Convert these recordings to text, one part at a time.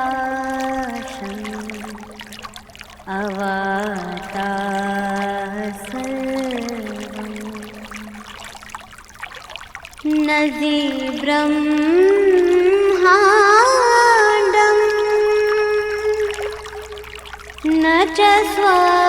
वायुनाकाशम् अवाताः सर्वम् न हि ब्रह्माण्डं न च स्वात्मात्मम्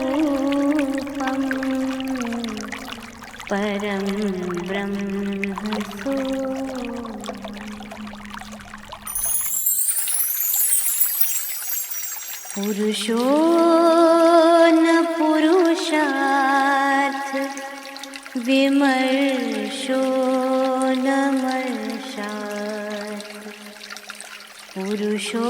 शक्तिस्वरूपं परं ब्रह्म पुरुषो न पुरुषार्थ विमर्शो न मर्शार्थ पुरुषो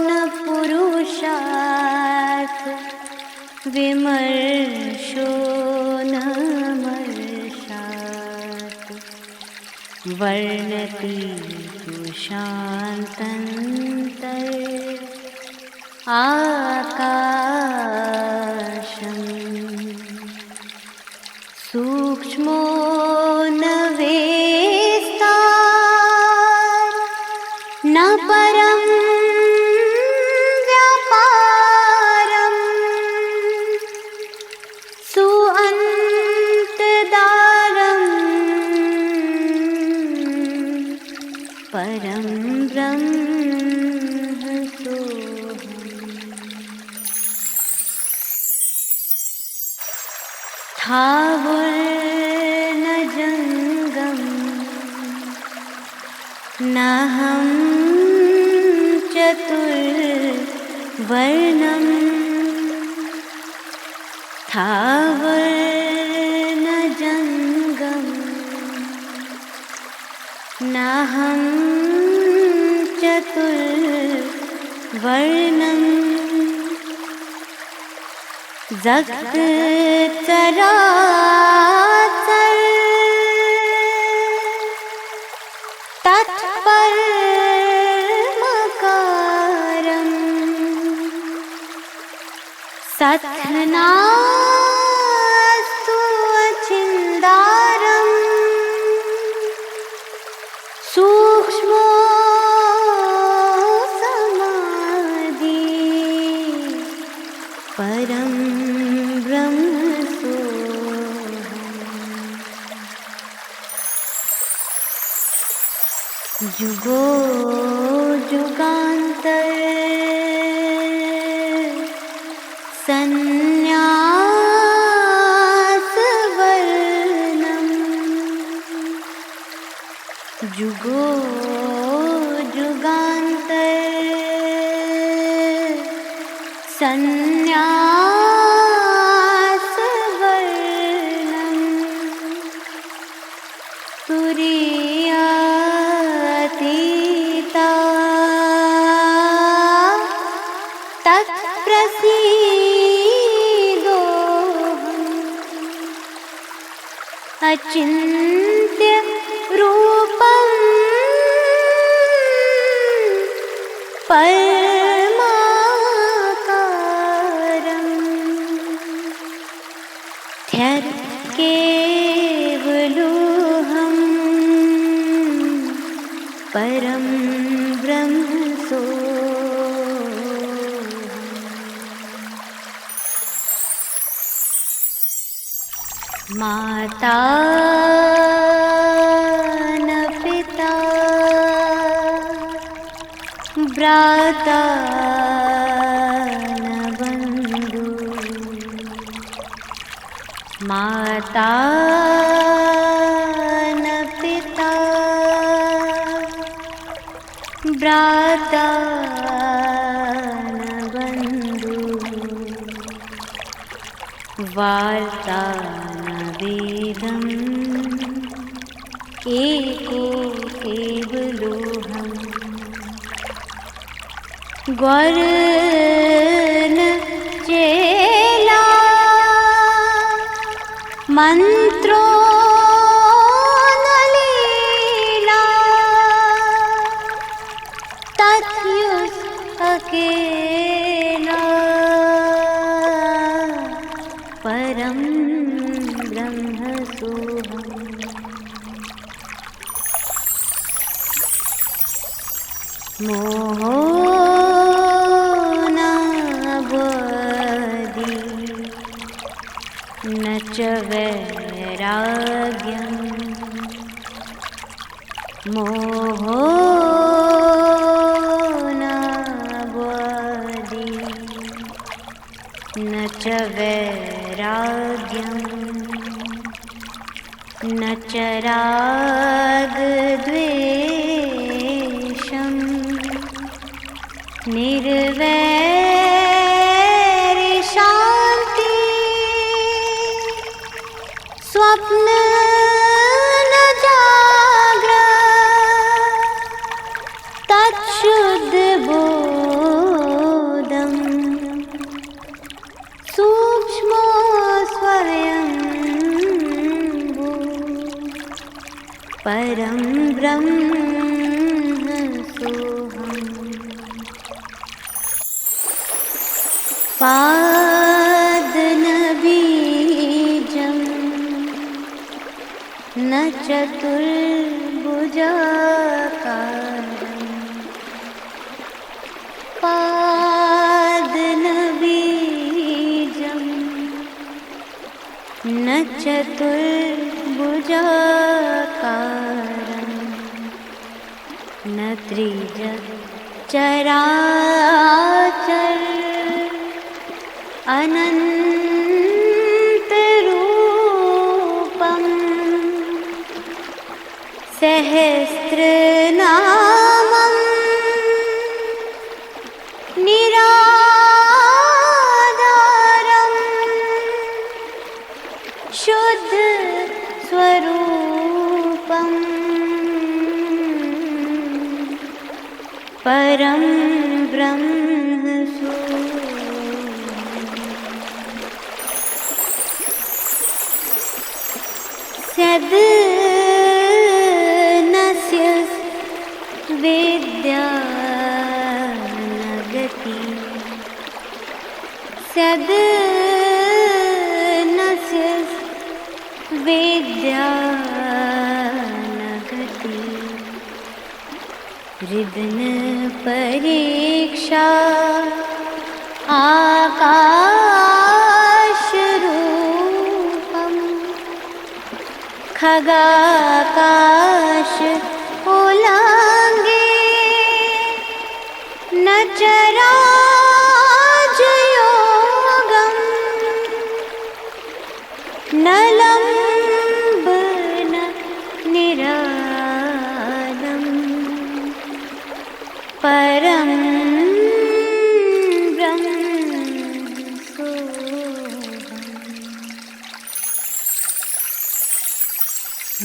न पुरुषार्थ विमर्शो न मर्शार्थ वर्णति पुरुषान्तन्तर आकाशम् सूक्ष्मो न वेस्तार न परं व्यापारम् सुअन्तदारम् परं ब्रह्म स्थावुर्न जङ्गम नाहं चतुर्वर्णम् स्थावुर्न जङ्गम नाहं चतुर्वर्णम् जगत् चराचर तत्परमकारम् सत्नास्तु अचिन्तारम् सूक्ष्मो समाधि परं जुगो जुगान्तर संन्यासवर्णम् जुगो जुगान्तर संन्यासवर्णम् तुरीयातीता तत्प्रसीदोऽहम् अचिन्त्य रूपं परमाकारम् ध्यत्केवलोऽहम् परं ब्रह्म माता न पिता भ्राता न बन्धु माता न पिता भ्राता न बन्धु वार्ता न वेदम् एको केवलोऽहम् ग्वर्ण चेला मंत्रो न लीला तथ्युस अकेला मोहो न बोधि न च वैराग्यम् मोहो न बोधि न च वैराग्यम् न च रागद्वेषम् निर्वैरि शान्ति स्वप्न न जाग्रत् तच्छुद्ध बोधम् सूक्ष्मो स्वयंभू परं ब्रह्म सोऽहम् पादनबीजं न चतुर्भुजाकारम् पादनबीजं न चतुर्भुजाकारम् न त्रिजगच्चराचर अनन्तरूपम् सहस्रनामं निराधारम् शुद्ध स्वरूपम् परं ब्रह्म सद्नस्य विद्या न गति सद्नस्य विद्या न गति हृदन परीक्षा आकाशरूपम् खगाकाश उल्लङ्घे न च राजयोगम् न लम्बन निरालम् परं ब्रह्म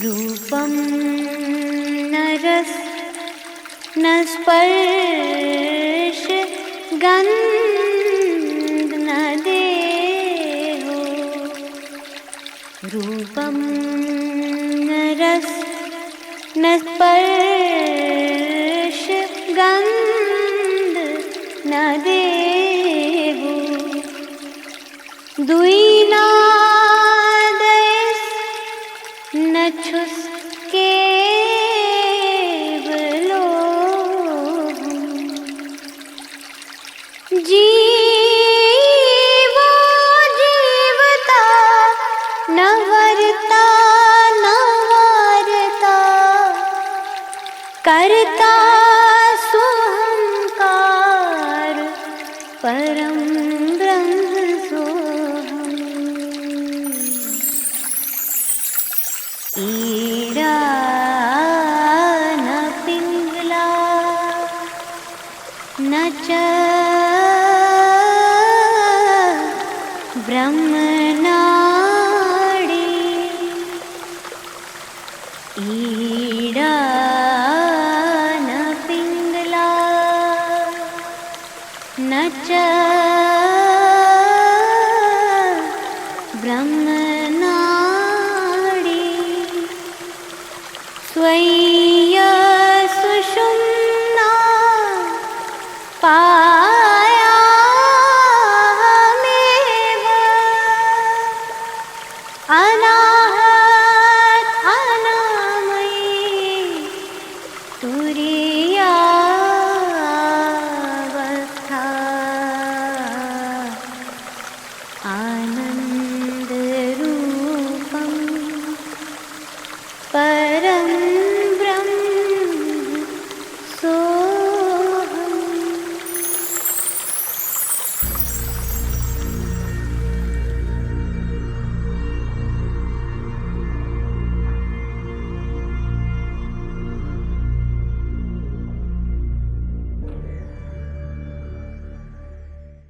रूपं न रस न स्पर्श गन्ध न देहो रूपं न रस न स्पर्श गन्ध न देहो दुई नादस न छुस केवलोहम् जीवो जीवता न वर्ता न वारता करता सोऽहंकार परं ब्रह्म सोऽहम् ईडा न पिङ्गला न च ब्रह्मनाडी ईडा न पिङ्गला न च परं